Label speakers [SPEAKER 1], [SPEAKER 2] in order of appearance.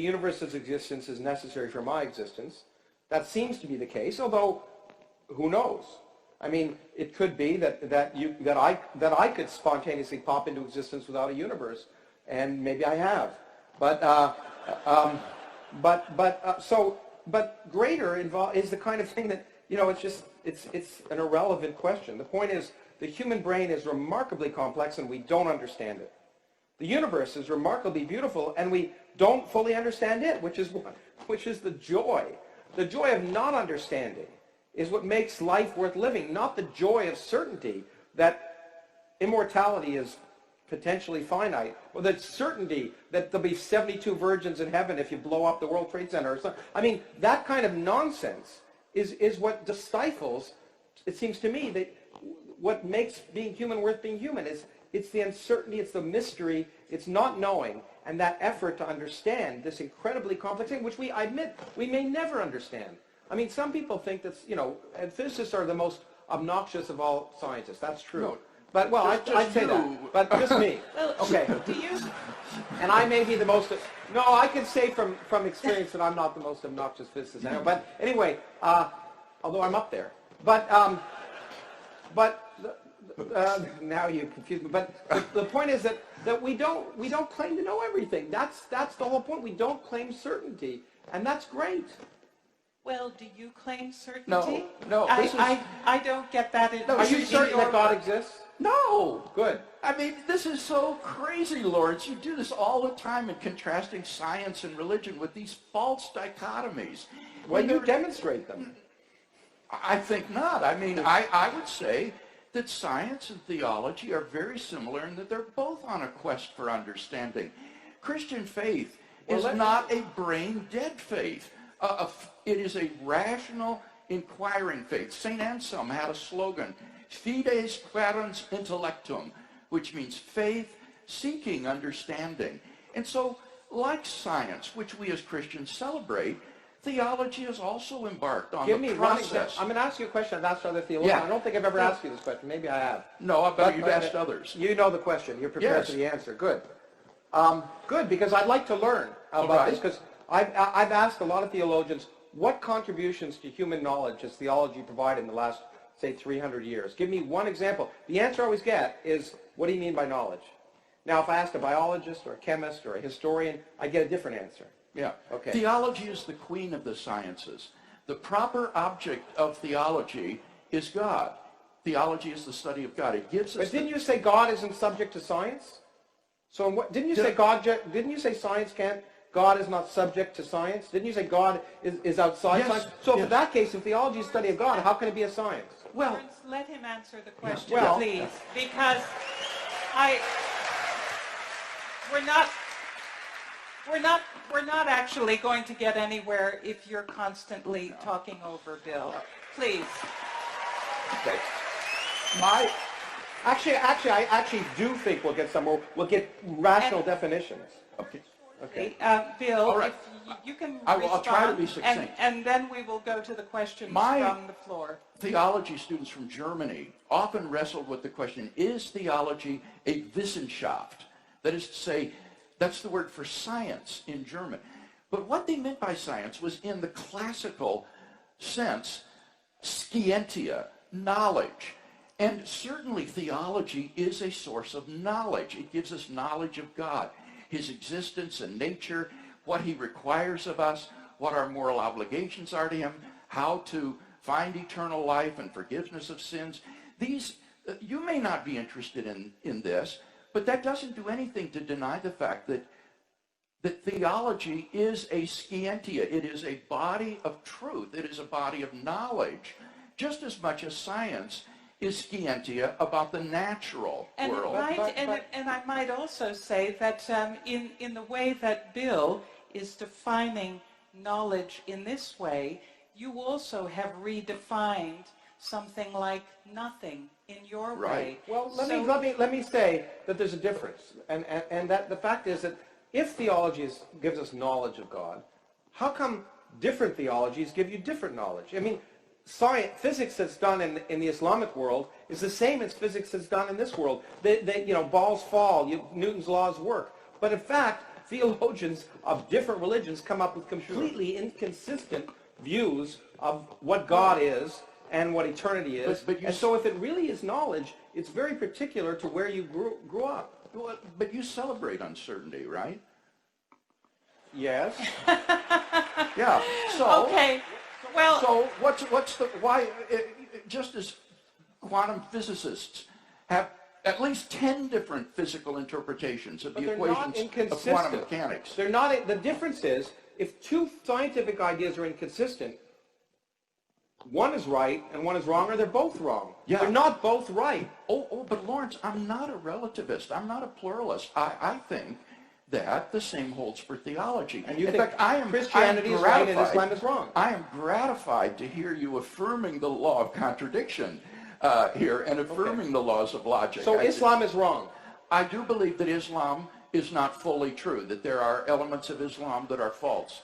[SPEAKER 1] the universe's existence is necessary for my existence. That seems to be the case, although who knows? I mean, it could be that I could spontaneously pop into existence without a universe, and maybe I have. But greater is the kind of thing that, it's an irrelevant question. The point is, the human brain is remarkably complex, and we don't understand it. The universe is remarkably beautiful, and we don't fully understand it, which is the joy. The joy of not understanding is what makes life worth living, not the joy of certainty that immortality is potentially finite, or the certainty that there'll be 72 virgins in heaven if you blow up the World Trade Center or something. I mean, that kind of nonsense is what stifles, it seems to me, that what makes being human worth being human is it's the uncertainty, it's the mystery, it's not knowing, and that effort to understand this incredibly complex thing, which I admit we may never understand. I mean, some people think that, and physicists are the most obnoxious of all scientists. That's true. No, but, well, I'd say that. But just me. Okay. And I may be the most, no, I can say from experience that I'm not the most obnoxious physicist I know. But anyway, although I'm up there. But now you confuse me. But the point is that we don't claim to know everything. That's the whole point. We don't claim certainty, and that's great.
[SPEAKER 2] Well, do you claim certainty?
[SPEAKER 3] No.
[SPEAKER 2] I don't get that.
[SPEAKER 1] Are you certain that God exists?
[SPEAKER 3] No.
[SPEAKER 1] Good.
[SPEAKER 3] I mean, this is so crazy, Lawrence. You do this all the time in contrasting science and religion with these false dichotomies.
[SPEAKER 1] Well, you demonstrate them.
[SPEAKER 3] I think not. I mean, I would say that science and theology are very similar in that they're both on a quest for understanding. Christian faith is not a brain-dead faith. It is a rational, inquiring faith. St. Anselm had a slogan, Fides quaerens intellectum, which means faith seeking understanding. And so, like science, which we as Christians celebrate, theology is also embarked on the process.
[SPEAKER 1] I'm going to ask you a question I've asked other theologians.
[SPEAKER 3] Yeah.
[SPEAKER 1] I don't think I've ever asked you this question. Maybe I have.
[SPEAKER 3] No, but you've asked others.
[SPEAKER 1] You know the question. You're prepared for the answer. Good. Good, because I'd like to learn about this, because I've asked a lot of theologians, what contributions to human knowledge has theology provided in the last, say, 300 years? Give me one example. The answer I always get is, what do you mean by knowledge? Now, if I asked a biologist or a chemist or a historian, I get a different answer.
[SPEAKER 3] Yeah.
[SPEAKER 1] Okay.
[SPEAKER 3] Theology is the queen of the sciences. The proper object of theology is God. Theology is the study of God. It gives us.
[SPEAKER 1] But didn't you say God isn't subject to science? So what, didn't you say God? Didn't you say science can't? God is not subject to science? Didn't you say God is outside science? So in that case, if theology is study of God, how can it be a science?
[SPEAKER 2] Well, let him answer the question,
[SPEAKER 1] Well,
[SPEAKER 2] please, because we're not actually going to get anywhere if you're constantly talking over Bill. Please.
[SPEAKER 1] Okay. I actually do think we'll get somewhere. We'll get rational definitions. Okay.
[SPEAKER 2] Bill,
[SPEAKER 3] right.
[SPEAKER 2] if you can
[SPEAKER 3] I'll
[SPEAKER 2] respond,
[SPEAKER 3] try to be succinct.
[SPEAKER 2] and then we will go to the questions from the floor.
[SPEAKER 3] Theology students from Germany often wrestled with the question, is theology a Wissenschaft? That is to say, that's the word for science in German. But what they meant by science was in the classical sense, scientia, knowledge. And certainly theology is a source of knowledge. It gives us knowledge of God, his existence and nature, what he requires of us, what our moral obligations are to him, how to find eternal life and forgiveness of sins. These, you may not be interested in this, but that doesn't do anything to deny the fact that theology is a scientia. It is a body of truth. It is a body of knowledge, just as much as science is scientia about the natural world.
[SPEAKER 2] And I might also say that in the way that Bill is defining knowledge in this way, you also have redefined something like nothing in your way.
[SPEAKER 1] Well, let me say that there's a difference, and that the fact is that if theology gives us knowledge of God, how come different theologies give you different knowledge? I mean, physics that's done in the Islamic world is the same as physics that's done in this world. Balls fall, Newton's laws work. But in fact, theologians of different religions come up with completely inconsistent views of what God is and what eternity is. And so if it really is knowledge, it's very particular to where you grew up.
[SPEAKER 3] Well, but you celebrate uncertainty, right?
[SPEAKER 1] Yes.
[SPEAKER 3] Yeah. So,
[SPEAKER 2] Okay. Well,
[SPEAKER 3] so what's the, why, just as quantum physicists have at least 10 different physical interpretations of
[SPEAKER 1] But
[SPEAKER 3] the
[SPEAKER 1] they're not
[SPEAKER 3] equations of
[SPEAKER 1] inconsistent.
[SPEAKER 3] quantum mechanics.
[SPEAKER 1] They're not. The difference is, if two scientific ideas are inconsistent, one is right and one is wrong, or they're both wrong.
[SPEAKER 3] Yeah.
[SPEAKER 1] They're not both right.
[SPEAKER 3] But Lawrence, I'm not a relativist. I'm not a pluralist. I think that the same holds for theology.
[SPEAKER 1] And you
[SPEAKER 3] In
[SPEAKER 1] think
[SPEAKER 3] fact, I am
[SPEAKER 1] Christianity is right and Islam is wrong.
[SPEAKER 3] I am gratified to hear you affirming the law of contradiction here and affirming the laws of logic.
[SPEAKER 1] So Islam is wrong.
[SPEAKER 3] I do believe that Islam is not fully true, that there are elements of Islam that are false.